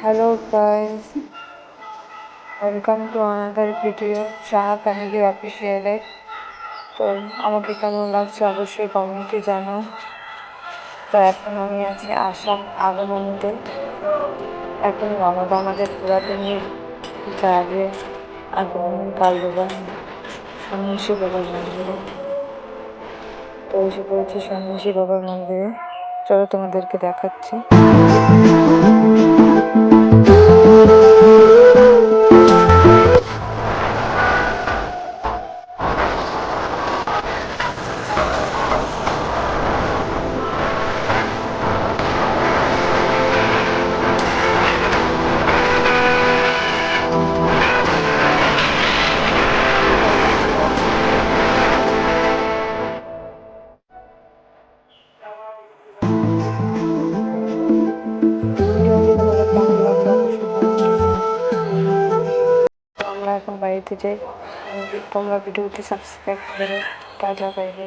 Hello guys, welcome to another video Shah family অফিসিয়ালে। তো আমাকে কেমন লাগছে অবশ্যই কমেন্টে জানাও। তো এখন আমি আছি আসাম আগমনীতে। এখন আমাদের পুরাতনের জায়গায় আগমনী কাল বাবা সন্ন্যাসী বাবার মন্দিরে। তো এসে পড়েছি সন্ন্যাসী বাবার মন্দিরে, চলো তোমাদেরকে দেখাচ্ছি। ভিডিওটি তোমাদের কেমন লাগছে অবশ্যই কমেন্টে জানাও। আমরা এখন বাড়িতে যাই, তোমরা ভিডিওটি সাবস্ক্রাইব করে টাটা বাইরে।